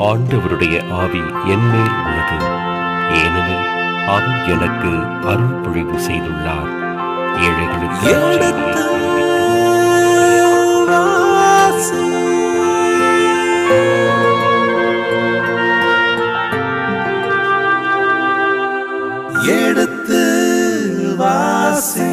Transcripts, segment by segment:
ஆண்டவருடைய ஆவி என்மேல் உள்ளது, ஏனெனில் அவர் எனக்கு அருள் பொழிவு செய்துள்ளார். ஏழைகளுக்கு எடுத்து வாசி.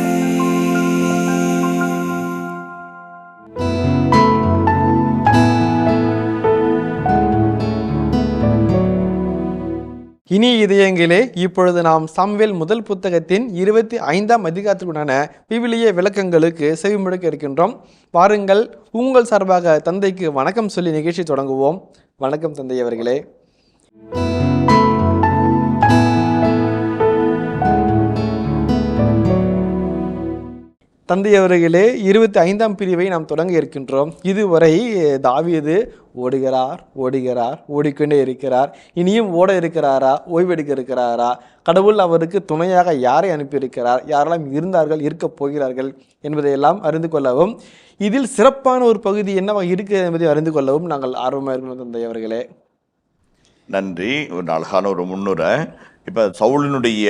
இனி இதயங்களே, இப்பொழுது நாம் சாமுவேல் முதல் புத்தகத்தின் 25ஆம் அதிகாரத்துக்குண்டான விவிலிய விளக்கங்களுக்கு செவிமடுக்க இருக்கின்றோம். வாருங்கள், உங்கள் சார்பாக தந்தைக்கு வணக்கம் சொல்லி நிகழ்ச்சி தொடங்குவோம். வணக்கம் தந்தை அவர்களே. தந்தை அவர்களே, 25ஆம் பிரிவை நாம் தொடங்க இருக்கின்றோம். இதுவரை தாவீது ஓடுகிறார், ஓடிக்கொண்டே இருக்கிறார். இனியும் ஓட இருக்கிறாரா, ஓய்வெடுக்க இருக்கிறாரா, கடவுள் அவருக்கு துணையாக யாரை அனுப்பியிருக்கிறார், யாரெல்லாம் இருந்தார்கள், இருக்கப் போகிறார்கள் என்பதையெல்லாம் அறிந்து கொள்ளவும், இதில் சிறப்பான ஒரு பகுதி என்னவாக இருக்கிறது என்பதை அறிந்து கொள்ளவும் நாங்கள் ஆர்வமாக இருக்கிறோம் தந்தை அவர்களே. நன்றி. ஒரு அழகான ஒரு முன்னுரை. இப்போ சவுலினுடைய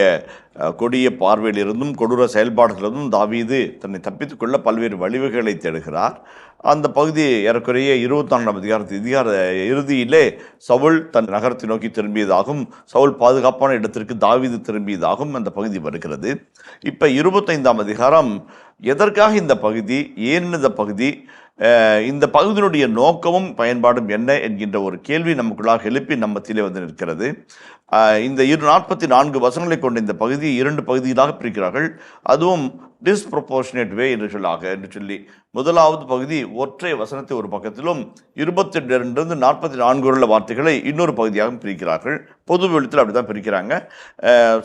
கொடிய பார்வையிலிருந்தும் கொடூர செயல்பாடுகளிலிருந்தும் தாவீது தன்னை தப்பித்துக்கொள்ள பல்வேறு வழிவகைகளை தேடுகிறார். அந்த பகுதி ஏறக்குறைய 24ஆம் அதிகார இறுதியிலே சவுல் தன் நகரத்தை நோக்கி திரும்பியதாகவும் சவுல் பாதுகாப்பான இடத்திற்கு தாவீது திரும்பியதாகவும் அந்த பகுதி வருகிறது. இப்போ 25ஆம் அதிகாரம் எதற்காக இந்த பகுதி, ஏன் இந்த பகுதி, இந்த பகுதியினுடைய நோக்கமும் பயன்பாடும் என்ன என்கின்ற ஒரு கேள்வி நமக்குள்ளாக எழுப்பி நம்ம மத்தியிலே வந்து நிற்கிறது. இந்த 44 வசனங்களை கொண்ட இந்த பகுதியை 2 பகுதிகளாக பிரிக்கிறார்கள். அதுவும் டிஸ்ப்ரொபோர்ஷனேட் வே என்று சொல்லி முதலாவது பகுதி ஒற்றை வசனத்தை ஒரு பக்கத்திலும் 22 44 உள்ள வார்த்தைகளை இன்னொரு பகுதியாக பிரிக்கிறார்கள். பொது வெளித்தில் அப்படிதான் பிரிக்கிறாங்க.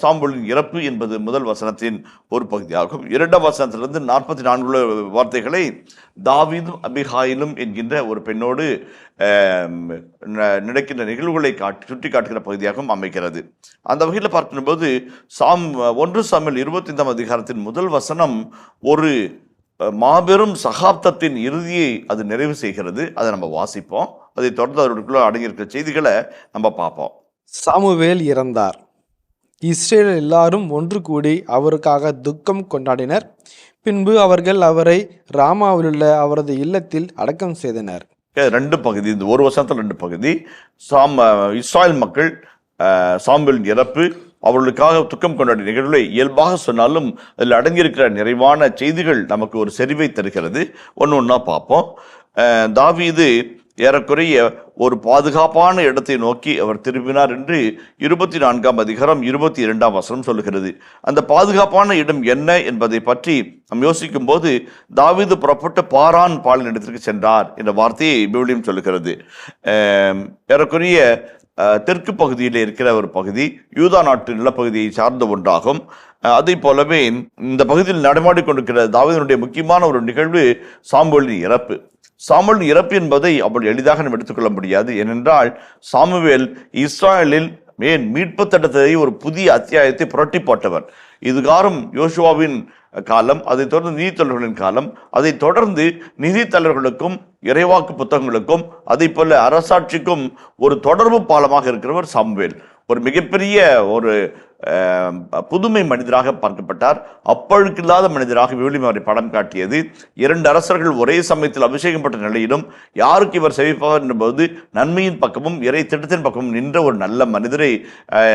சாமுவேலின் இறப்பு என்பது முதல் வசனத்தின் ஒரு பகுதியாகும். 2ஆம் வசனத்திலிருந்து 44 உள்ள வார்த்தைகளை தாவீதும் அபிகாயிலும் என்கின்ற ஒரு பெண்ணோடு நடக்கின்ற நிகழ்வுகளை சுட்டி காட்டுகிற பகுதியாகவும் அமைக்கிறது. அந்த வகையில் பார்க்கும்போது 1 சாமுவேல் 25ஆம் அதிகாரத்தின் முதல் வசனம் ஒரு மாபெரும் சகாப்தத்தின் இறுதியை அது நிறைவு செய்கிறது. அதை நம்ம வாசிப்போம். அதை தொடர்ந்து அவர்களுக்குள்ள அடங்கியிருக்கிற செய்திகளை நம்ம பார்ப்போம். சாமுவேல் இறந்தார். இஸ்ரேல் எல்லாரும் ஒன்று கூடி அவருக்காக துக்கம் கொண்டாடினர். பின்பு அவர்கள் அவரை ராமாவிலுள்ள அவரது இல்லத்தில் அடக்கம் செய்தனர். 2 பகுதி, இந்த ஒரு வருஷத்தில் 2 பகுதி. இஸ்ராயல் மக்கள் சாமுவேலின் இறப்பு, அவர்களுக்காக துக்கம் கொண்டாடிய நிகழ்வுகளை இயல்பாக சொன்னாலும் அதில் அடங்கியிருக்கிற நிறைவான செய்திகள் நமக்கு ஒரு செறிவை தருகிறது. ஒன்று பார்ப்போம். தாவீது ஏறக்குறைய ஒரு பாதுகாப்பான இடத்தை நோக்கி அவர் திரும்பினார் என்று 24ஆம் அதிகாரம் 22ஆம் வசனம் சொல்லுகிறது. அந்த பாதுகாப்பான இடம் என்ன என்பதை பற்றி நாம் யோசிக்கும் போது தாவீது புறப்பட்டு பாரான் பாலின் இடத்திற்கு சென்றார் என்ற வார்த்தையை விவிலியம் சொல்லுகிறது. ஏறக்குறைய தெற்கு பகுதியில் இருக்கிற ஒரு பகுதி, யூதா நாட்டு நிலப்பகுதியை சார்ந்த ஒன்றாகும். அதை போலவே இந்த பகுதியில் நடமாடிக்கொண்டிருக்கிற தாவீதுடைய முக்கியமான ஒரு நிகழ்வு சாமுவேலின் இறப்பு. சாமுவேலின் இறப்பு என்பதை அவள் எளிதாக நம்ம எடுத்துக்கொள்ள முடியாது. ஏனென்றால் சாமுவேல் இஸ்ராயலில் மீட்பு தட்டத்தை ஒரு புதிய அத்தியாயத்தை புரட்டி போட்டவர். இதுகாரும் யோசுவாவின் காலம், அதை தொடர்ந்து நீதித்தலைவர்களின் காலம், அதை தொடர்ந்து நீதித்தலைவர்களுக்கும் இறைவாக்கு புத்தகங்களுக்கும் அதை போல அரசாட்சிக்கும் ஒரு தொடர்பு பாலமாக இருக்கிறவர் சாமுவேல். ஒரு மிகப்பெரிய ஒரு புதுமை மனிதராக பார்க்கப்பட்டார். அப்பழுக்கில்லாத மனிதராக விவிலியம் அவரை படம் காட்டியது. 2 அரசர்கள் ஒரே சமயத்தில் அபிஷேகம் பெற்ற நிலையிலும் யாருக்கு இவர் செவிப்பார் என்பது நன்மையின் பக்கமும் இறை திட்டத்தின் பக்கமும் நின்ற ஒரு நல்ல மனிதரை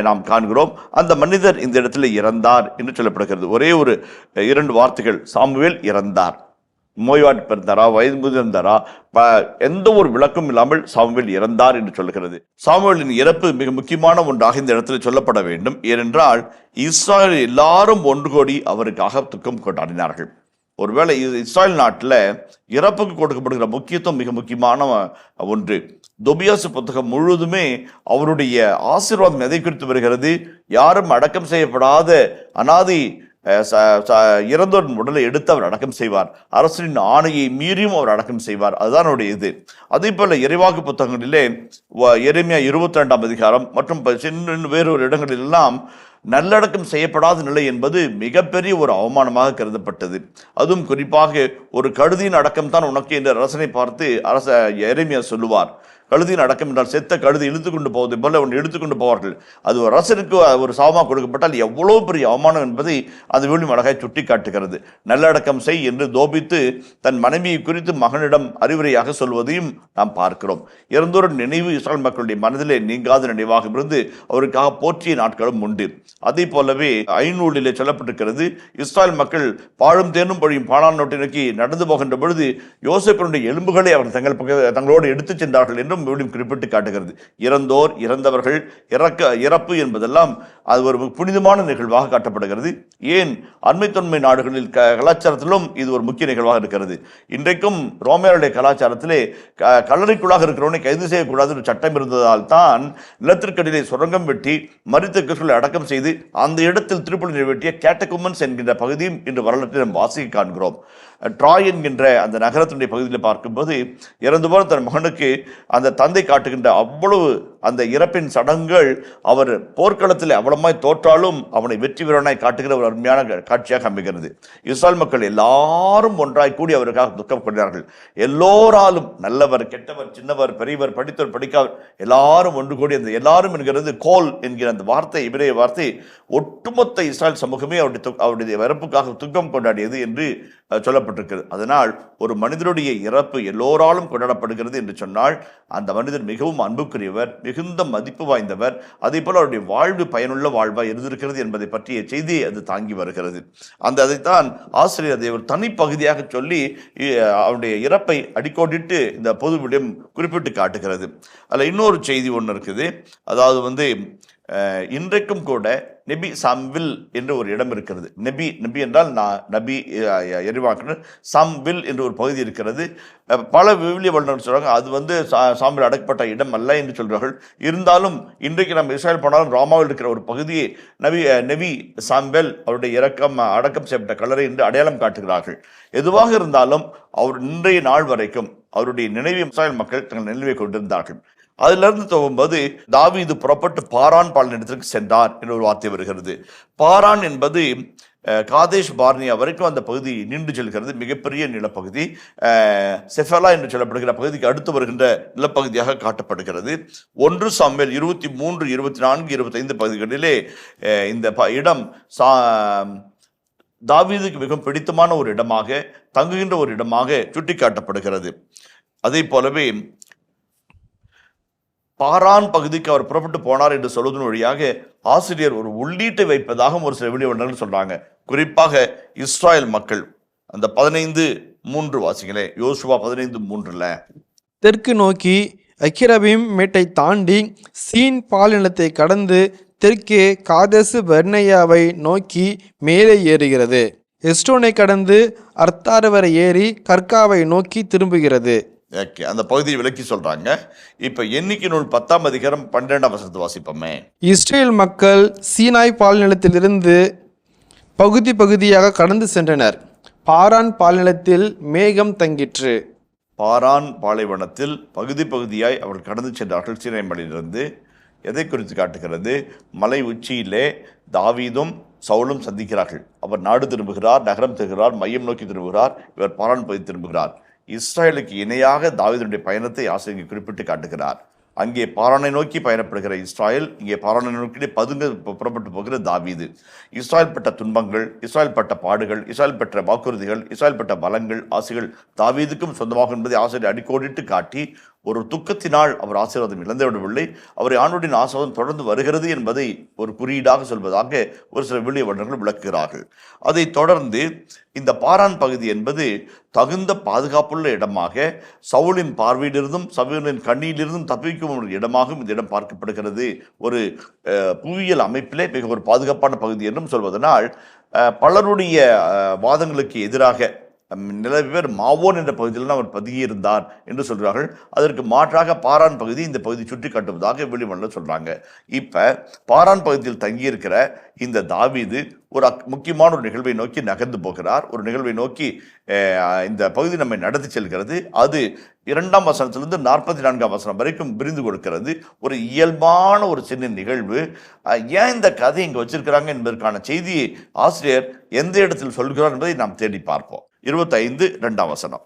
நாம் காண்கிறோம். அந்த மனிதர் இந்த இடத்துல இறந்தார் என்று சொல்லப்படுகிறது. ஒரே ஒரு 2 வார்த்தைகள், சாமுவேல் இறந்தார். நோய்வாட்டு பிறந்தாரா, வயது முதிர்ந்தாரா, எந்த ஒரு விளக்கம் இல்லாமல் சாமுவேல் இறந்தார் என்று சொல்லுகிறது. சாமுவேலின் இறப்பு மிக முக்கியமான ஒன்றாக இந்த இடத்துல சொல்லப்பட வேண்டும். ஏனென்றால் இஸ்ராயல் எல்லாரும் ஒன்று கூடி அவருக்காக துக்கம் கொண்டாடினார்கள். ஒருவேளை இஸ்ராயல் நாட்டில் இறப்புக்கு கொடுக்கப்படுகிற முக்கியத்துவம் மிக முக்கியமான ஒன்று. தொபியாசு புத்தகம் முழுவதுமே அவருடைய ஆசீர்வாதம் எதை குறித்து வருகிறது? யாரும் அடக்கம் செய்யப்படாத அனாதி இறந்தோரின் உடலை எடுத்து அவர் அடக்கம் செய்வார். அரசனின் ஆணையை மீறியும் அவர் அடக்கம் செய்வார். அதுதான் அவருடைய இது. அதே போல இறைவாக்கு புத்தகங்களிலே எரேமியா 22ஆம் அதிகாரம் மற்றும் வேறொரு இடங்களிலெல்லாம் நல்லடக்கம் செய்யப்படாத நிலை என்பது மிகப்பெரிய ஒரு அவமானமாக கருதப்பட்டது. அதுவும் குறிப்பாக ஒரு கழுதியின் அடக்கம் தான் உனக்கு என்று அரசனை பார்த்து எரேமியா சொல்லுவார். கழுதியின் அடக்கம் என்றால் செத்த கழுதி இழுத்து கொண்டு போவதை போல அவன் எடுத்துக்கொண்டு போவார்கள். அது ஒரு அரசனுக்கு ஒரு சாபமாக கொடுக்கப்பட்டால் எவ்வளவு பெரிய அவமானம் என்பதை அந்த விவிலியம் அழகாய் சுட்டி காட்டுகிறது. நல்லடக்கம் செய் என்று தோபித்து தன் மனைவியை குறித்து மகனிடம் அறிவுரையாக சொல்வதையும் நாம் பார்க்கிறோம். இறந்தோர் நினைவு இஸ்ரவேல் மக்களுடைய மனதிலே நீங்காத நினைவாக இருந்து அவருக்காக போற்றிய நாட்களும் உண்டு. அதே போலவே ஐநூலிலே சொல்லப்பட்டிருக்கிறது, இஸ்ரவேல் மக்கள் பாழும் தேனும் பொழியும் பாழான் நோட்டை நோக்கி நடந்து போகின்ற பொழுது யோசேப்பினுடைய எலும்புகளை அவர்கள் தங்களோடு எடுத்துச் சென்றார்கள் என்றும் விவிலியம் குறிப்பிட்டு காட்டுகிறது. இறந்தோர், இறந்தவர்கள், இறப்பு என்பதெல்லாம் அது ஒரு புனிதமான நிகழ்வாக காட்டப்படுகிறது. ஏன் அண்மை தொன்மை நாடுகளில் கலாச்சாரத்திலும் இது ஒரு முக்கிய நிகழ்வாக இருக்கிறது. இன்றைக்கும் ரோமேருடைய கலாச்சாரத்திலே கல்லறைக்குள்ளாக இருக்கிறவனை கைது செய்யக்கூடாது ஒரு சட்டம் இருந்ததால் தான் நிலத்திற்கடியிலே சுரங்கம் வெட்டி மரித்த கிறிஸ்துவை அடக்கம் செய்து அந்த இடத்தில் திருப்பலி நிறைவேற்றிய கேட்டகுமன்ஸ் என்கின்ற பகுதியும் இன்று வரலாற்றை நாம் வாசிக்க காண்கிறோம். ட்ராய் என்கின்ற அந்த நகரத்தினுடைய பகுதியில் பார்க்கும்போது இறந்து போன தன் மகனுக்கு அந்த தந்தை காட்டுகின்ற அவ்வளவு அந்த இறப்பின் சடங்குகள் அவர் போர்க்களத்தில் அவ்வளமாய் தோற்றாலும் அவனை வெற்றி வீரனாய் காட்டுகிற ஒரு அருமையான காட்சியாக அமைகிறது. இஸ்ரவேல் மக்கள் எல்லாரும் ஒன்றாய் கூடி அவருக்காக துக்கம் கொண்டார்கள். எல்லோராலும் நல்லவர், கெட்டவர், சின்னவர், பெரியவர், படித்தவர், படிக்காவர் எல்லாரும் ஒன்று கூடி அந்த எல்லாரும் என்கிறது கோல் என்கிற அந்த வார்த்தை, இவரைய வார்த்தை ஒட்டுமொத்த இஸ்ரவேல் சமூகமே அவருடைய இறப்புக்காக துக்கம் கொண்டாடியது என்று சொல்லப்பட்டிருக்கிறது. அதனால் ஒரு மனிதனுடைய இறப்பு எல்லோராலும் கொண்டாடப்படுகிறது என்று சொன்னால் அந்த மனிதர் மிகவும் அன்புக்குரியவர், மிகுந்த மதிப்பு வாய்ந்தவர், அதே போல அவருடைய வாழ்வு பயனுள்ள வாழ்வாய் இருந்திருக்கிறது என்பதை பற்றிய செய்தியை அது தாங்கி வருகிறது. அதைத்தான் ஆசிரியர் அதை ஒரு தனி பகுதியாக சொல்லி அவருடைய இறப்பை அடிக்கோடிட்டு இந்த பொது விடயம் குறிப்பிட்டு காட்டுகிறது. அதில் இன்னொரு செய்தி ஒன்று இருக்குது. அதாவது இன்றைக்கும் கூட நெபி சாம்வில் என்று ஒரு இடம் இருக்கிறது. நெபி என்றால் நபி எரிவாக்குனர். சாம்வில் என்று ஒரு பகுதி இருக்கிறது. பல விவிலிய வல்லுநர்கள் சொல்றாங்க அது சாம்வில் அடக்கப்பட்ட இடம் அல்ல என்று சொல்றார்கள். இருந்தாலும் இன்றைக்கு நம்ம இஸ்ரேல் போனாலும் ராமாவில் இருக்கிற ஒரு பகுதியை நெபி சாம்வெல் அவருடைய அடக்கம் செய்யப்பட்ட கல்லறை என்று அடையாளம் காட்டுகிறார்கள். எதுவாக இருந்தாலும் அவர் இன்றைய நாள் வரைக்கும் அவருடைய நினைவை இஸ்ரேல் மக்கள் தங்கள் நினைவை கொண்டிருந்தார்கள். அதிலிருந்து துவங்கும்போது தாவீது புறப்பட்டு பாரான் பாலனிடத்திற்கு சென்றார் என்ற ஒரு வார்த்தை வருகிறது. பாரான் என்பது காதேஷ் பார்னியா வரைக்கும் அந்த பகுதி நீண்டு செல்கிறது. மிகப்பெரிய நிலப்பகுதி. செஃபலா என்று சொல்லப்படுகிற பகுதிக்கு அடுத்து வருகின்ற நிலப்பகுதியாக காட்டப்படுகிறது. 1 சாமுவேல் 23, 24, 25 பகுதிகளிலே இந்த இடம் தாவீதுக்கு மிகவும் பிடித்தமான ஒரு இடமாக, தங்குகின்ற ஒரு இடமாக சுட்டி காட்டப்படுகிறது. அதே போலவே பாரான் பகுதிக்கு அவர் புறப்பட்டு போனார் என்று சொல்வதன் வழியாக ஆசிரியர் ஒரு உள்ளீட்டை வைப்பதாகவும் ஒரு சில விவரங்கள் சொல்றாங்க. குறிப்பாக இஸ்ராயல் மக்கள் அந்த 15:3 வாசிங்களே, யோசுவா 15:3 தெற்கு நோக்கி அக்கிரபீம் மேட்டை தாண்டி சீன் பாலினத்தை கடந்து தெற்கே காதேசு பர்னேயாவை நோக்கி மேலே ஏறுகிறது. எஸ்டோனை கடந்து அர்த்தாறு வரை ஏறி கர்காவை நோக்கி திரும்புகிறது. அந்த பகுதியை விளக்கி சொல்றாங்க. இப்ப எண்ணிக்கை நூல் 10ஆம் அதிகாரம் 12ஆம் வசனத்தை வாசிப்போமே. இஸ்ரேல் மக்கள் சீனாய் பால்நிலத்திலிருந்து பகுதி பகுதியாக கடந்து சென்றனர். பாரான் பால்நிலத்தில் மேகம் தங்கிற்று. பாரான் பாலைவனத்தில் பகுதி பகுதியாய் அவர்கள் கடந்து சென்றார்கள். சீனாய் மலையிலிருந்து எதை குறித்து காட்டுகிறது? மலை உச்சியிலே தாவீதும் சவுலும் சந்திக்கிறார்கள். அவர் நாடு திரும்புகிறார், நகரம் திரும்புகிறார், மையம் நோக்கி திரும்புகிறார். இவர் பாரான் பகுதி திரும்புகிறார். இஸ்ரேலுக்கு இணையாக தாவீதுடைய பயணத்தை ஆசிரியர் குறிப்பிட்டு காட்டுகிறார். அங்கே பாரானை நோக்கி பயணப்படுகிற இஸ்ராயல், இங்கே பாரானை நோக்கி புறப்பட்டு போகிற தாவீது. இஸ்ராயல் பட்ட துன்பங்கள், இஸ்ராயல் பட்ட பாடுகள், இஸ்ராயல் பெற்ற வாக்குறுதிகள், இஸ்ராயல் பட்ட பலங்கள், ஆசைகள் தாவீதுக்கும் சொந்தமாகும் என்பதை ஆசிரியர் அடிக்கோடிட்டு காட்டி ஒரு துக்கத்தினால் அவர் ஆசீர்வாதம் இழந்துவிடவில்லை, அவரை ஆண்டவரின் ஆசீர்வாதம் தொடர்ந்து வருகிறது என்பதை ஒரு குறியீடாக சொல்வதாக ஒரு சில விவிலிய வல்லுநர்கள் விளக்குகிறார்கள். அதை தொடர்ந்து இந்த பாரான் பகுதி என்பது தகுந்த பாதுகாப்புள்ள இடமாக, சவுலின் பார்வையிலிருந்தும் சவுலின் கண்ணியிலிருந்தும் தப்பிக்கும் ஒரு இடமாகவும் இந்த இடம் பார்க்கப்படுகிறது. ஒரு புவியியல் அமைப்பிலே மிக ஒரு பாதுகாப்பான பகுதி என்றும் சொல்வதனால் பலருடைய வாதங்களுக்கு எதிராக நிலவி பேர் மாவோன் என்ற பகுதியில் அவர் பதுகியிருந்தார் என்று சொல்கிறார்கள். அதற்கு மாற்றாக பாரான் பகுதி இந்த பகுதி சுட்டி காட்டுவதாக வெளிமண்டல சொல்றாங்க. இப்ப பாரான் பகுதியில் தங்கியிருக்கிற இந்த தாவீது ஒரு முக்கியமான ஒரு நிகழ்வை நோக்கி நகர்ந்து போகிறார். ஒரு நிகழ்வை நோக்கி இந்த பகுதி நம்மை நடத்தி செல்கிறது. அது 2ஆம் வசனத்திலிருந்து 44ஆம் வசனம் வரைக்கும் விரிந்து கொடுக்கிறது. ஒரு இயல்பான ஒரு சின்ன நிகழ்வு. ஏன் இந்த கதை இங்கே வச்சிருக்கிறாங்க என்பதற்கான செய்தியை ஆசிரியர் எந்த இடத்தில் சொல்கிறார் என்பதை நாம் தேடி பார்ப்போம். 25 2ஆம் வசனம்.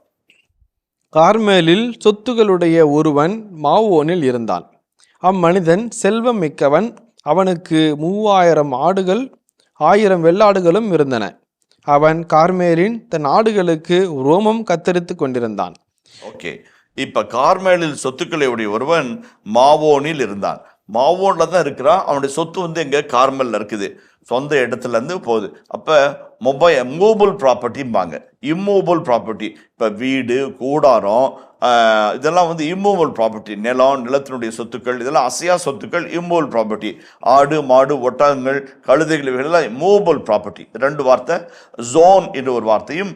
கார்மேலில் சொத்துகளுடைய ஒருவன் மாவோனில் இருந்தான். அம்மனிதன் செல்வம் மிக்கவன். அவனுக்கு 3000 ஆடுகள் 1000 வெள்ளாடுகளும் இருந்தன. அவன் கார்மேலின் தன் ஆடுகளுக்கு ரோமம் கத்தரித்து கொண்டிருந்தான். ஓகே, இப்ப கார்மேலில் சொத்துக்களை உடைய ஒருவன் மாவோனில் இருந்தான். மாவோன்ல தான் இருக்கிறான். அவனுடைய சொத்து வந்து எங்க கார்மேல்ல இருக்குது, சொந்த இடத்துல இருந்து போகுது. அப்ப மூவபிள் ப்ராப்பர்ட்டிம்பாங்க, இம்மூவபிள் ப்ராப்பர்ட்டி. இப்போ வீடு, கூடாரம், இதெல்லாம் வந்து இம்மூவபிள் ப்ராப்பர்ட்டி. நிலம், நிலத்தினுடைய சொத்துக்கள், இதெல்லாம் அசையா சொத்துக்கள், இம்மூவபிள் ப்ராப்பர்ட்டி. ஆடு, மாடு, ஒட்டகங்கள், கழுதைகள், இவைகளெல்லாம் மூவபிள் ப்ராப்பர்ட்டி. ரெண்டு வார்த்தை, ஜோன் என்ற ஒரு வார்த்தையும்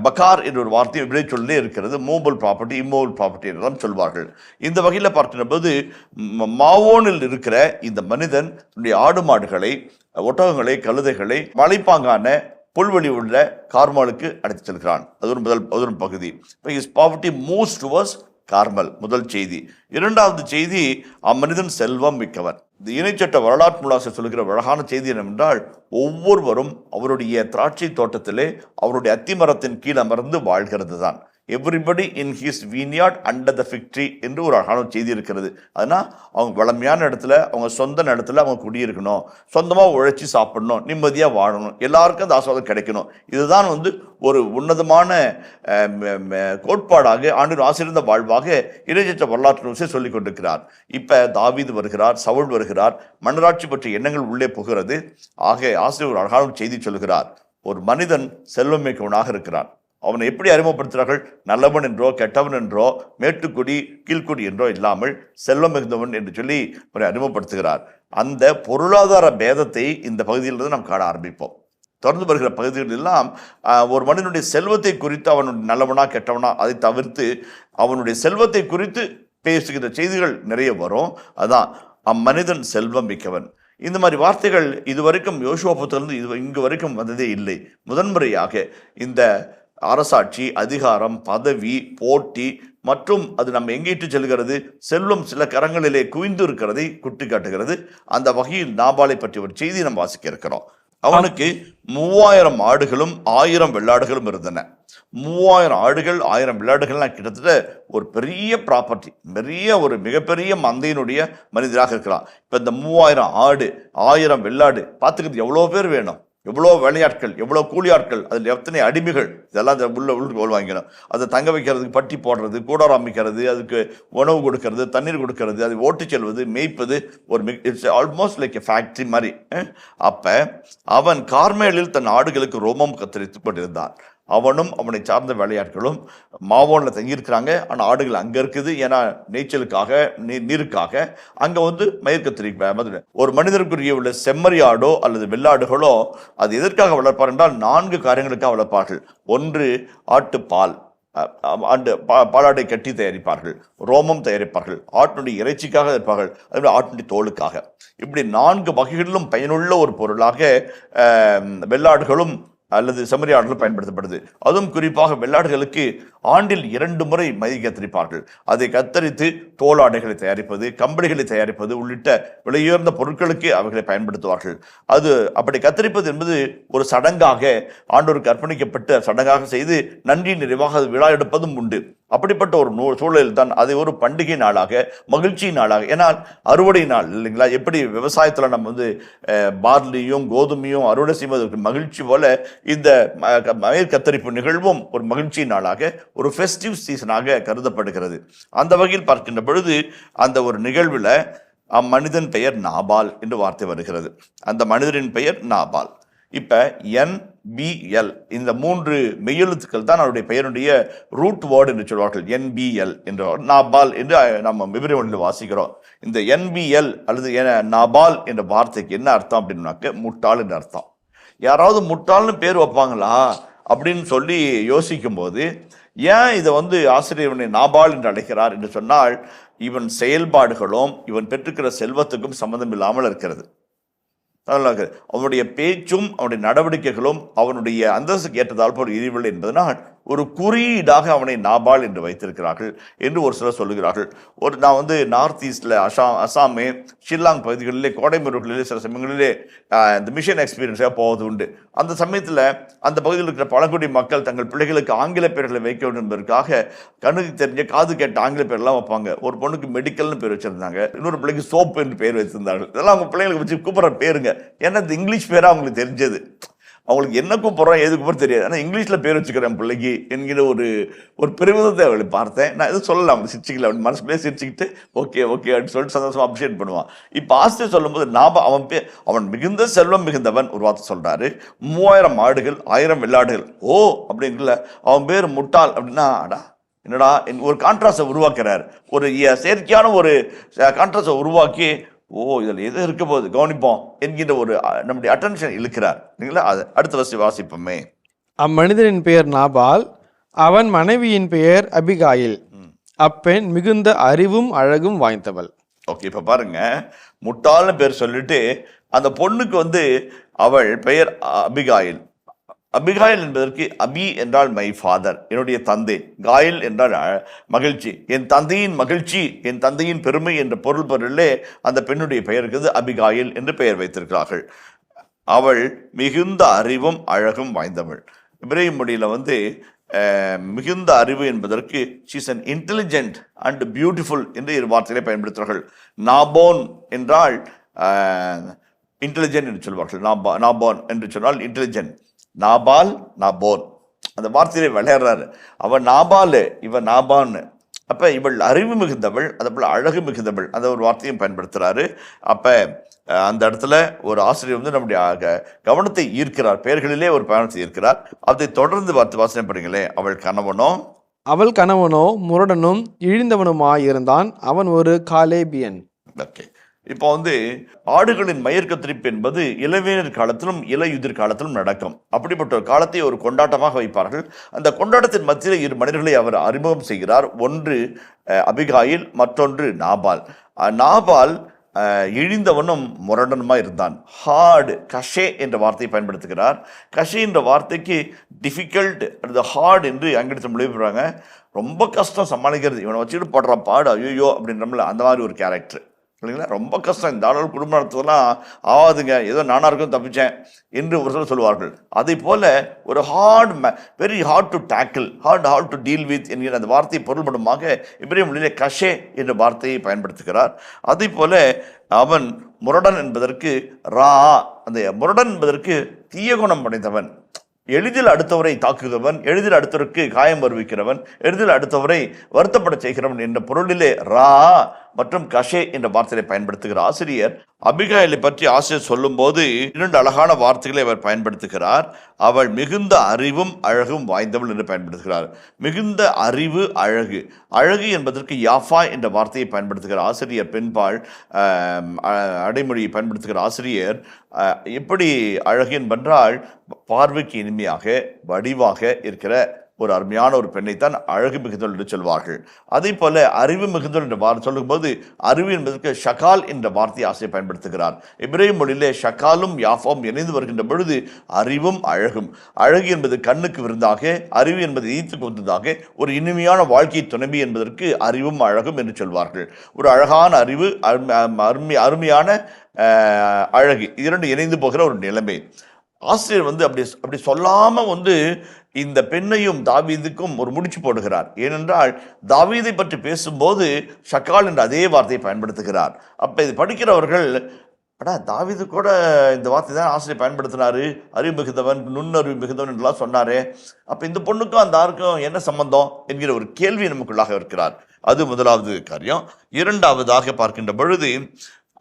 பக்கார் என்ற ஒரு வார்த்தையும் இப்படியே சொல்லி இருக்கிறது. மூவபிள் ப்ராப்பர்ட்டி, இம்மூவபிள் ப்ராப்பர்ட்டி என்றுதான் சொல்வார்கள். இந்த வகையில் பார்க்கிற போது மாவோனில் இருக்கிற இந்த மனிதன் ஆடு மாடுகளை, ஒட்டகங்களை, கழுதைகளை மலைப்பாங்கான புல்வெளி உள்ள கார்மலுக்கு அழைத்து செல்கிறான். அது ஒரு பகுதி. Poverty moves towards Carmel. முதல் செய்தி. இரண்டாவது செய்தி, அம்மனிதன் செல்வம் மிக்கவன். இந்த இணைச்சட்ட வரலாற்று முலாசை சொல்லுகிற அழகான செய்தி என்னவென்றால், ஒவ்வொருவரும் அவருடைய திராட்சை தோட்டத்திலே அவருடைய அத்திமரத்தின் கீழ் அமர்ந்து வாழ்கிறது தான். Everybody in his vineyard under the fig tree என்று ஒரு அழகான செய்தி இருக்கிறது. அதனால் அவங்க வளமையான இடத்துல, அவங்க சொந்த இடத்துல அவங்க குடியிருக்கணும், சொந்தமாக உழைச்சி சாப்பிடணும், நிம்மதியாக வாழணும், எல்லாருக்கும் அந்த ஆசீர்வாதம் கிடைக்கணும். இதுதான் வந்து ஒரு உன்னதமான கோட்பாடாக, ஆண்டு ஆசிரியந்த வாழ்வாக இறைச்சற்ற வரலாற்று விஷயம் சொல்லிக் கொண்டிருக்கிறார். இப்போ தாவீது வருகிறார், சவுல் வருகிறார், மன்னராட்சி பற்றிய எண்ணங்கள் உள்ளே போகிறது. ஆக ஆசிரியர் ஒரு அழகான செய்தி சொல்கிறார். ஒரு மனிதன் செல்வம் மிக்கவனாக இருக்கிறான். அவனை எப்படி அறிமுகப்படுத்துகிறார்கள்? நல்லவன் என்றோ கெட்டவன் என்றோ மேட்டுக்குடி கீழ்குடி என்றோ இல்லாமல் செல்வம் மிகுந்தவன் என்று சொல்லி அவரை அறிமுகப்படுத்துகிறார். அந்த பொருளாதார பேதத்தை இந்த பகுதியிலிருந்து நாம் காண ஆரம்பிப்போம். தொடர்ந்து வருகிற பகுதிகள் எல்லாம் ஒரு மனிதனுடைய செல்வத்தை குறித்து, அவனுடைய நல்லவனா கெட்டவனா அதை தவிர்த்து அவனுடைய செல்வத்தை குறித்து பேசுகிற செய்திகள் நிறைய வரும். அதான் அம்மனிதன் செல்வம் மிக்கவன். இந்த மாதிரி வார்த்தைகள் இதுவரைக்கும் யோசுவா புத்தகத்திலிருந்து இங்கு வரைக்கும் வந்ததே இல்லை. முதன்முறையாக இந்த அரசாட்சி, அதிகாரம், பதவி, போட்டி மற்றும் அது நம்ம எங்கிட்டு செல்கிறது, செல்வம் சில கரங்களிலே குவிந்து இருக்கிறதை குட்டி காட்டுகிறது. அந்த வகையில் நாபாலை பற்றி ஒரு செய்தி நம்ம வாசிக்க இருக்கிறோம். அவனுக்கு 3000 ஆடுகளும் 1000 வெள்ளாடுகளும் இருந்தன. 3000 ஆடுகள் 1000 வெள்ளாடுகள்லாம் கிட்டத்தட்ட ஒரு பெரிய ப்ராப்பர்ட்டி, ஒரு மிகப்பெரிய மந்தையினுடைய மனிதராக இருக்கிறான். இப்போ இந்த 3000 ஆடு 1000 வெள்ளாடு பார்த்துக்கிறது எவ்வளோ பேர் வேணும், எவ்வளோ வேலையாட்கள், எவ்வளோ கூலியாட்கள், அதில் எத்தனை அடிமைகள், இதெல்லாம் உள்ளுக்கு வாங்கிக்கணும். அதை தங்க வைக்கிறதுக்கு பட்டி போடுறது, கூடாரம் அமைக்கிறது, அதுக்கு உணவு கொடுக்கறது, தண்ணீர் கொடுக்கறது, அதை ஓட்டு செல்வது, மேய்ப்பது, ஒரு it's almost like a factory மாதிரி. அப்போ அவன் கார்மேலில் தன் ஆடுகளுக்கு ரோமம் கத்தரித்து கொண்டிருந்தான். அவனும் அவனை சார்ந்த வேலையாட்களும் மாவோனில் தங்கியிருக்கிறாங்க. ஆனால் ஆடுகள் அங்கே இருக்குது. ஏன்னா நீச்சலுக்காக, நீருக்காக அங்கே வந்து மயிர் கத்திரி. ஒரு மனிதருக்குரிய உள்ள செம்மறி ஆடோ அல்லது வெள்ளாடுகளோ அது எதற்காக வளர்ப்பார் என்றால் 4 காரியங்களுக்காக வளர்ப்பார்கள். ஒன்று, ஆட்டுப்பால், பாலாடை கட்டி தயாரிப்பார்கள், ரோமம் தயாரிப்பார்கள், ஆட்டினுடைய இறைச்சிக்காக இருப்பார்கள், அதே ஆட்டினுடைய தோலுக்காக. இப்படி 4 வகைகளிலும் பயனுள்ள ஒரு பொருளாக வெள்ளாடுகளும் அல்லது செம்மறி ஆடுகள் பயன்படுத்தப்படுது. அதுவும் குறிப்பாக வெள்ளாடுகளுக்கு ஆண்டில் 2 முறை மயிர் கத்தரிப்பார்கள். அதை கத்தரித்து தோலாடைகளை தயாரிப்பது, கம்பளிகளை தயாரிப்பது உள்ளிட்ட விலையுயர்ந்த பொருட்களுக்கு அவைகளை பயன்படுத்துவார்கள். அது அப்படி கத்தரிப்பது என்பது ஒரு சடங்காக, ஆண்டோருக்கு அர்ப்பணிக்கப்பட்ட சடங்காக செய்து நன்றி நிறைவாக விழா எடுப்பதும் உண்டு. அப்படிப்பட்ட ஒரு சூழலில் தான் அதை ஒரு பண்டிகை நாளாக, மகிழ்ச்சி நாளாக, ஏன்னால் அறுவடை நாள் இல்லைங்களா? எப்படி விவசாயத்தில் நம்ம வந்து பார்லியும் கோதுமையும் அறுவடை செய்வதற்கு மகிழ்ச்சி போல இந்த மயிர் கத்தரிப்பு நிகழ்வும் ஒரு மகிழ்ச்சி நாளாக, ஒரு ஃபெஸ்டிவ் சீசனாக கருதப்படுகிறது. அந்த வகையில் பார்க்கின்ற பொழுது அந்த ஒரு நிகழ்வில் அம்மனிதன் பெயர் நாபால் என்று வார்த்தை வருகிறது. அந்த மனிதரின் பெயர் நாபால். இப்போ NBL இந்த 3 மெய்யெழுத்துக்கள் தான் அவருடைய பெயருடைய ரூட் வேர்டு என்று சொல்வார்கள். NBL என்ற நாபால் என்று நம்ம விவரங்களில் வாசிக்கிறோம். இந்த NBL அல்லது நாபால் என்ற வார்த்தைக்கு என்ன அர்த்தம் அப்படின்னாக்க முட்டாள் என்ற அர்த்தம். யாராவது முட்டாள்னு பேர் வைப்பாங்களா அப்படின்னு சொல்லி யோசிக்கும் போது, ஏன் இதை வந்து ஆசிரியர் நாபால் என்று அழைக்கிறார் என்று சொன்னால், இவன் செயல்பாடுகளும் இவன் பெற்றிருக்கிற செல்வத்துக்கும் சம்பந்தம் இல்லாமல் இருக்கிறது. அவனுடைய பேச்சும் அவனுடைய நடவடிக்கைகளும் அவனுடைய அந்தஸ்துக்கு ஏற்றதால் போல் எரியவில்லை என்பதனால் ஒரு குறியீடாக அவனை நாபால் என்று வைத்திருக்கிறார்கள் என்று ஒரு சிலர் சொல்லுகிறார்கள். நான் வந்து நார்த் ஈஸ்டில் அசாமே ஷில்லாங் பகுதிகளிலே கோடைமுறைகளிலே சில சமயங்களிலே இந்த மிஷன் எக்ஸ்பீரியன்ஸாக போவது உண்டு. அந்த சமயத்தில் அந்த பகுதியில் இருக்கிற பழங்குடி மக்கள் தங்கள் பிள்ளைகளுக்கு ஆங்கில பேர்களை வைக்க வேண்டும் என்பதற்காக கண்ணுக்கு தெரிஞ்ச காது கேட்ட ஆங்கில பேர்லாம் வைப்பாங்க. ஒரு பொண்ணுக்கு மெடிக்கல்னு பேர் வச்சிருந்தாங்க, இன்னொரு பிள்ளைக்கு சோப்பு என்று பேர் வச்சிருந்தார்கள். இதெல்லாம் அவங்க பிள்ளைகளுக்கு வச்சு கூப்பிட்ற பேருங்க. ஏன்னா இந்த இங்கிலீஷ் பேராக அவங்களுக்கு தெரிஞ்சது. அவங்களுக்கு என்ன கூப்பிட்றோம் எது கூப்பிட தெரியாது, ஆனால் இங்கிலீஷில் பேர் வச்சுக்கிறேன் பிள்ளைக்கு என்கிற ஒரு பெருமிதத்தை அவளை பார்த்தேன். நான் எதுவும் சொல்லலாம், அவங்க சிரிச்சிக்கல, அவன் மனசுக்குள்ளே சிரிச்சுக்கிட்டு ஓகே ஓகே அப்படின்னு சொல்லிட்டு சந்தோஷமாக அப்ரிஷியேட் பண்ணுவான். இப்போ ஆசிரியர் சொல்லும்போது அவன் மிகுந்த செல்வம் மிகுந்தவன் ஒரு வார்த்தை சொல்கிறாரு. 3000 ஆடுகள் 1000 வெள்ளாடுகள். ஓ அப்படிங்கல அவன் பேர் முட்டாள் அப்படின்னா அடா என்னடா ஒரு கான்ட்ராஸ்டை உருவாக்குறாரு. ஒரு செயற்கையான ஒரு கான்ட்ராஸ்டை உருவாக்கி இதில் எது இருக்க போது கவனிப்போம் என்கின்ற ஒரு நம்முடைய அட்டென்ஷன் இழுக்கிறார் இல்லைங்களா. அது அடுத்த வாசிப்போமே. அம்மனிதனின் பெயர் நாபால், அவன் மனைவியின் பெயர் அபிகாயில். அப்பெண் மிகுந்த அறிவும் அழகும் வாய்ந்தவள். ஓகே, இப்போ பாருங்க, முட்டாள்னு பேர் சொல்லிட்டு அந்த பொண்ணுக்கு வந்து அவள் பெயர் அபிகாயில். அபிகாயில் என்பதற்கு அபி என்றால் மை ஃபாதர், என்னுடைய தந்தை. காயில் என்றால் மகிழ்ச்சி, என் தந்தையின் மகிழ்ச்சி, என் தந்தையின் பெருமை என்ற பொருளிலே அந்த பெண்ணுடைய பெயர் இருக்குது. அபிகாயில் என்று பெயர் வைத்திருக்கிறார்கள். அவள் மிகுந்த அறிவும் அழகும் வாய்ந்தவள். இப்ரேய மொழியில் வந்து மிகுந்த அறிவு என்பதற்கு she's an intelligent and beautiful என்று இரு வார்த்தைகளை பயன்படுத்துவார்கள். நாபோன் என்றால் இன்டெலிஜென்ட் என்று சொல்வார்கள். நாபோன் என்று சொன்னால் இன்டெலிஜென்ட். நாபால் நாபோன் அந்த வார்த்தையிலே விளையாடுறாரு. அவன் நாபாலு, இவன் நாபான்னு. அப்போ இவள் அறிவு மிகுந்தவள், அதே போல் அழகு மிகுந்தவள், அந்த ஒரு வார்த்தையும் பயன்படுத்துகிறாரு. அப்போ அந்த இடத்துல ஒரு ஆசிரியர் வந்து நம்முடைய கவனத்தை ஈர்க்கிறார், பெயர்களிலே ஒரு பயணத்தை ஈர்க்கிறார். அதை தொடர்ந்து வாசனை பண்ணுங்களே. அவள் கணவனோ முரடனும் இழிந்தவனுமாயிருந்தான், அவன் ஒரு காலேபியன். ஓகே, இப்போ வந்து ஆடுகளின் மயிர் கத்திரிப்பு என்பது இளவேநீர் காலத்திலும் இலையுதிர் காலத்திலும் நடக்கும். அப்படிப்பட்ட ஒரு காலத்தை ஒரு கொண்டாட்டமாக வைப்பார்கள். அந்த கொண்டாட்டத்தின் மத்தியில் இரு மனிதர்களை அவர் அறிமுகம் செய்கிறார். ஒன்று அபிகாயில், மற்றொன்று நாபால். நாபால் இழிந்தவனும் முரடனுமா இருந்தான். ஹார்டு, கஷே என்ற வார்த்தையை பயன்படுத்துகிறார். கஷே என்ற வார்த்தைக்கு டிஃபிகல்ட் அந்த ஹார்ட் என்று ஆங்கிலத்தில் மொழிபெயர்ப்பாங்க. ரொம்ப கஷ்டம் சமாளிக்கிறது, இவனை வச்சுட்டு போடுற பாடு ஐயோ அப்படின்றமில்ல, அந்த மாதிரி ஒரு கேரக்டர் இல்லைங்களா. ரொம்ப கஷ்டம், இந்த ஆளுகள் குடும்ப நடத்துவதெல்லாம் ஆகாதுங்க, ஏதோ நானாக இருக்கும் தப்பிச்சேன் என்று ஒரு சிலர் சொல்லுவார்கள். அதே போல ஒரு very hard to tackle, hard to deal with என்கிற அந்த வார்த்தையை பொருள்படுமாக இப்ரேய மொழியிலே கஷே என்ற வார்த்தையை பயன்படுத்துகிறார். அதே போல அவன் முரடன் என்பதற்கு அந்த முரடன் என்பதற்கு தீய குணம் படைத்தவன், எளிதில் அடுத்தவரை தாக்குகிறவன், எளிதில் அடுத்தவருக்கு காயம் வருவிக்கிறவன், எளிதில் அடுத்தவரை வருத்தப்பட செய்கிறவன் என்ற பொருளிலே மற்றும் கஷே என்ற வார்த்தையை பயன்படுத்துகிற ஆசிரியர் அபிகாயிலை பற்றி ஆசிரியர் சொல்லும் போது 2 அழகான வார்த்தைகளை அவர் பயன்படுத்துகிறார். அவள் மிகுந்த அறிவும் அழகும் வாய்ந்தவள் என்று பயன்படுத்துகிறார். மிகுந்த அறிவு, அழகு. அழகு என்பதற்கு யாஃபா என்ற வார்த்தையை பயன்படுத்துகிற ஆசிரியர், பெண்பால் அடைமொழியை பயன்படுத்துகிற ஆசிரியர் எப்படி அழகு என்பென்றால் பார்வைக்கு இனிமையாக வடிவாக இருக்கிற ஒரு அருமையான ஒரு பெண்ணைத்தான் அழகு மிகுந்தவள் என்று சொல்வார்கள். அதே போல அறிவு மிகுந்தவள் என்று சொல்லும்போது அறிவு என்பதற்கு ஷகால் என்ற வார்த்தையை ஆசிரியர் பயன்படுத்துகிறார். இப்ரேய மொழியிலே ஷகாலும் யாஃபாவும் இணைந்து வருகின்ற பொழுது அறிவும் அழகும். அழகு என்பது கண்ணுக்கு விருந்தாக, அறிவு என்பது ஈர்த்துக்கு வந்ததாக, ஒரு இனிமையான வாழ்க்கை துணைவி என்பதற்கு அறிவும் அழகும் என்று சொல்வார்கள். ஒரு அழகான அறிவு, அருமையான அழகு, இரண்டு இணைந்து போகிற ஒரு நிலைமை. ஆசிரியர் வந்து அப்படி சொல்லாம வந்து இந்த பெண்ணையும் தாவீதுக்கும் ஒரு முடிச்சு போடுகிறார். ஏனென்றால் தாவீதை பற்றி பேசும்போது ஷக்கால் என்ற அதே வார்த்தையை பயன்படுத்துகிறார். அப்ப இது படிக்கிறவர்கள் தாவீது கூட இந்த வார்த்தை தான் ஆசிரியர் பயன்படுத்தினாரு, அறிவு மிகுந்தவன், நுண்ணறிவு மிகுந்தவன் என்றெல்லாம் சொன்னாரே, அப்ப இந்த பொண்ணுக்கும் அந்த ஆருக்கும் என்ன சம்பந்தம் என்கிற ஒரு கேள்வி நமக்குள்ளாக இருக்கிறார். அது முதலாவது காரியம். இரண்டாவதாக பார்க்கின்ற பொழுது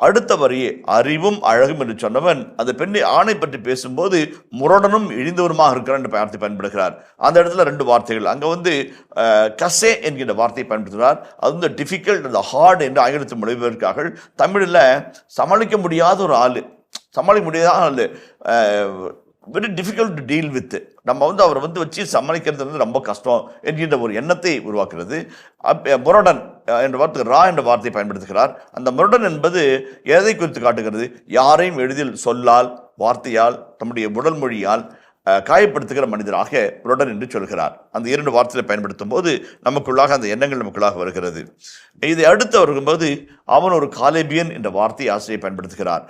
அடுத்த வரியே அறிவும் அழகும் என்று சொன்னவன் அந்த பெண்ணை ஆணை பற்றி பேசும்போது முரடனும் இழிந்தவருமாக இருக்கிறான் என்று வார்த்தை பயன்படுகிறார். அந்த இடத்துல 2 வார்த்தைகள் அங்கே வந்து கசே என்கிற வார்த்தையை பயன்படுத்துகிறார். அது வந்து டிஃபிகல்ட், அந்த ஹார்ட் என்று ஆங்கிலத்தில் மொழிபெயர்க்கிறார்கள். தமிழில் சமாளிக்க முடியாத ஒரு ஆள், சமாளிக்க முடியாத ஆள், very difficult to deal with. நம்ம வந்து அவரை வந்து வச்சு சமாளிக்கிறது வந்து ரொம்ப கஷ்டம் என்கின்ற ஒரு எண்ணத்தை உருவாக்குறது. முரடன் என்ற வார்த்தை என்ற வார்த்தையை பயன்படுத்துகிறார். அந்த முரடன் என்பது எதை குறித்து காட்டுகிறது? யாரையும் எளிதில் சொல்லால், வார்த்தையால், நம்முடைய உடல் மொழியால் காயப்படுத்துகிற மனிதராக புரோடன் என்று சொல்கிறார். அந்த 2 வார்த்தைகளை பயன்படுத்தும் போது நமக்குள்ளாக அந்த எண்ணங்கள் நமக்குள்ளாக வருகிறது. இதை அடுத்து வரும்போது அவன் ஒரு காலேபியன் என்ற வார்த்தையை ஆசிரியர் பயன்படுத்துகிறார்.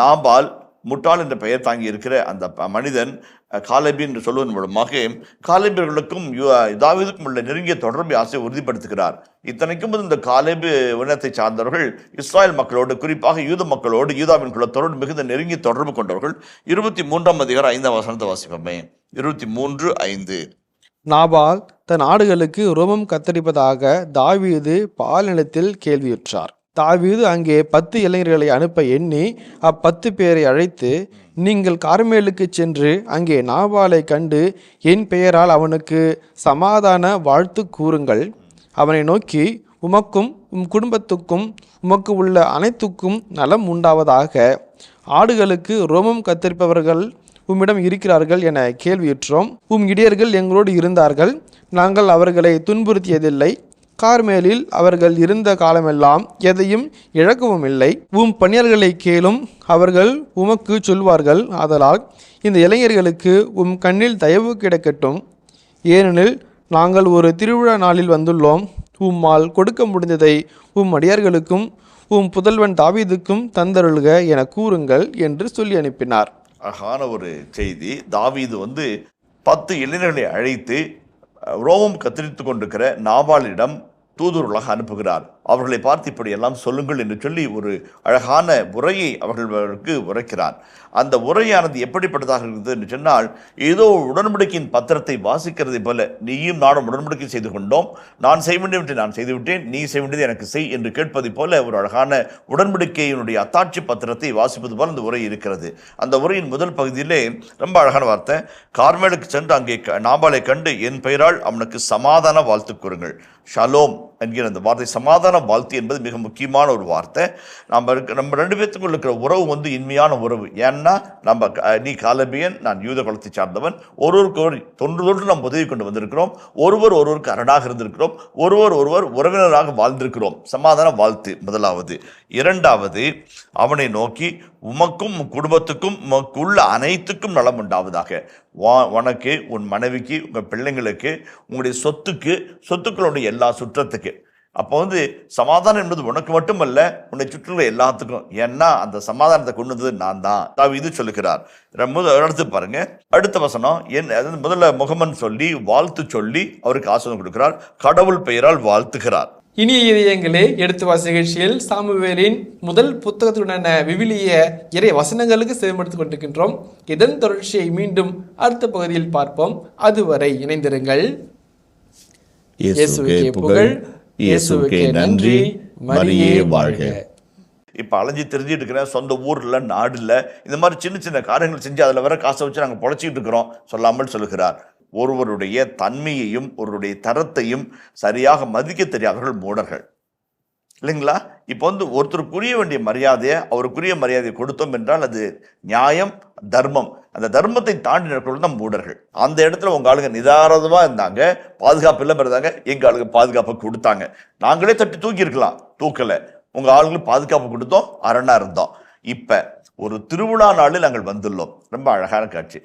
நாபால் முட்டாள் என்ற பெயர் தாங்கி இருக்கிற அந்த மனிதன் காலேபியன் என்று சொல்வதன் மூலமாக காலேபியர்களுக்கும் தாவீதுக்கும் உள்ள நெருங்கிய தொடர்பை ஆசிரியர் உறுதிப்படுத்துகிறார். இத்தனைக்கும் இந்த காலேபு இனத்தை சார்ந்தவர்கள் இஸ்ராயல் மக்களோடு, குறிப்பாக யூத மக்களோடு, யூதாவின் குலத்தோடு மிகுந்த நெருங்கிய தொடர்பு கொண்டவர்கள். 23ஆம் அதிகாரம் 5ஆம் வசனத்தை வாசிப்போமே. 23:5. நாபால் தன் ஆடுகளுக்கு ரோமம் கத்தரிப்பதாக தாவீது பாலினத்தில் கேள்வியுற்றார். தாவீது அங்கே 10 இளைஞர்களை அனுப்ப எண்ணி 10 பேரை அழைத்து, நீங்கள் கார்மேலுக்கு சென்று அங்கே நாபாலை கண்டு என் பெயரால் அவனுக்கு சமாதான வாழ்த்து கூறுங்கள். அவனை நோக்கி, உமக்கும் உம் குடும்பத்துக்கும் உமக்கு உள்ள அனைத்துக்கும் நலம் உண்டாவதாக. ஆடுகளுக்கு ரோமம் கத்தரிப்பவர்கள் உம்மிடம் இருக்கிறார்கள் என கேள்வியுற்றோம். உம் இடையர்கள் எங்களோடு இருந்தார்கள், நாங்கள் அவர்களை துன்புறுத்தியதில்லை. கார்மேலில் அவர்கள் இருந்த காலமெல்லாம் எதையும் இழக்கவும் இல்லை. உம் பணியர்களை கேளும், அவர்கள் உமக்கு சொல்வார்கள். ஆதலால் இந்த இளைஞர்களுக்கு உம் கண்ணில் தயவு கிடைக்கட்டும், ஏனெனில் நாங்கள் ஒரு திருவிழா நாளில் வந்துள்ளோம். உம்மால் கொடுக்க முடிந்ததை உம் அடியார்களுக்கும் உம் புதல்வன் தாவீதுக்கும் தந்தருள்க என கூறுங்கள் என்று சொல்லி அனுப்பினார். அழகான ஒரு செய்தி. தாவீது 10 இளைஞர்களை அழைத்து ரோமம் கத்தரித்து கொண்டிருக்கிற நாபாலிடம் தூதுவர்களாக அனுப்புகிறார். அவர்களை பார்த்து இப்படி எல்லாம் சொல்லுங்கள் என்று சொல்லி ஒரு அழகான உரையை அவர்களுக்கு உரைக்கிறார். அந்த உரையானது எப்படிப்பட்டதாக இருக்குது என்று சொன்னால், ஏதோ உடன்படிக்கையின் பத்திரத்தை வாசிக்கிறதை போல, நீயும் நானும் உடன்படிக்கை செய்து கொண்டோம், நான் செய்ய வேண்டியவற்றை நான் செய்துவிட்டேன், நீ செய்ய வேண்டியது எனக்கு செய் என்று கேட்பதை போல ஒரு அழகான உடன்படிக்கையினுடைய அத்தாட்சி பத்திரத்தை வாசிப்பது போல அந்த உரை இருக்கிறது. அந்த உரையின் முதல் பகுதியிலே ரொம்ப அழகான வார்த்தை, கார்மேலுக்கு சென்று அங்கே நாபாலை கண்டு என் பெயரால் அவனுக்கு சமாதான வாழ்த்து கூறுங்கள். ஷலோம் என்கிற அந்த வார்த்தை, சமாதான வாழ்த்து என்பது மிக முக்கியமான ஒரு வார்த்தை. நம்ம 2 பேத்துக்குள்ள இருக்கிற உறவு இன்மையான உறவு. ஏன்னா நீ காலேபியன், நான் யூத குலத்தை சார்ந்தவன். ஒருவருக்கு தொன்று நாம் உதவி கொண்டு வந்திருக்கிறோம். ஒருவருக்கு அரணாக இருந்திருக்கிறோம். ஒருவர் உறவினராக வாழ்ந்திருக்கிறோம். சமாதான வாழ்த்து முதலாவது. 2வது, அவனை நோக்கி உமக்கும் குடும்பத்துக்கும் உமக்குள்ள அனைத்துக்கும் நலம் உண்டாவதாக. உனக்கு, உன் மனைவிக்கு, உங்கள் பிள்ளைங்களுக்கு, உங்களுடைய சொத்துக்களுடைய எல்லா சுற்றத்துக்கு. அப்போ சமாதானம் என்பது உனக்கு மட்டுமல்ல, உன்னை சுற்றுள்ள எல்லாத்துக்கும். ஏன்னா அந்த சமாதானத்தை கொண்டு வந்தது நான் தான். தாவீது சொல்லுகிறார். அடுத்து பாருங்க, அடுத்த வசனம். முதல்ல முகமன் சொல்லி வாழ்த்து சொல்லி அவருக்கு ஆசீர்வாதம் கொடுக்கிறார். கடவுள் பெயரால் வாழ்த்துகிறார். இனிய இதயங்களே, எடுத்து வாசி நிகழ்ச்சியில் சாமுவேலின் முதல் புத்தகத்துடனான விவிலிய இறை வசனங்களுக்கு செவிமடுத்துக் கொண்டிருக்கின்றோம். இதன் தொடர்ச்சியை மீண்டும் அடுத்த பகுதியில் பார்ப்போம். அதுவரை இணைந்திருங்கள். இயேசுவுக்கே புகழ், இயேசுவுக்கே நன்றி, மரியே வாழ்க. இப்ப அலைஞ்சி தெரிஞ்சுட்டு இருக்கிறேன், சொந்த ஊர்ல, நாடுல இந்த மாதிரி சின்ன சின்ன காரியங்கள் செஞ்சு அதுல வர காசை வச்சு நாங்கள் பொழைச்சிக்கிட்டு இருக்கிறோம் சொல்லாமல் சொல்லுகிறார். ஒருவருடைய தன்மையையும் ஒருவருடைய தரத்தையும் சரியாக மதிக்க தெரியாதவர்கள் மூடர்கள், இல்லைங்களா? இப்போ ஒருத்தருக்குரிய வேண்டிய மரியாதையை, அவருக்குரிய மரியாதையை கொடுத்தோம் என்றால் அது நியாயம், தர்மம். அந்த தர்மத்தை தாண்டி நடக்கிறது தான் மூடர்கள். அந்த இடத்துல உங்க ஆளுங்க நிதானமா இருந்தாங்க, பாதுகாப்பு இல்லாம இருந்தாங்க. எங்க ஆளுங்க பாதுகாப்பு கொடுத்தாங்க. நாங்களே தட்டி தூக்கி இருக்கலாம், தூக்கல. உங்க ஆளுங்களுக்கு பாதுகாப்பு கொடுத்தோம், அரணா இருந்தோம். இப்ப ஒரு திருவிழா நாளில் நாங்கள் வந்துள்ளோம். ரொம்ப அழகான காட்சி.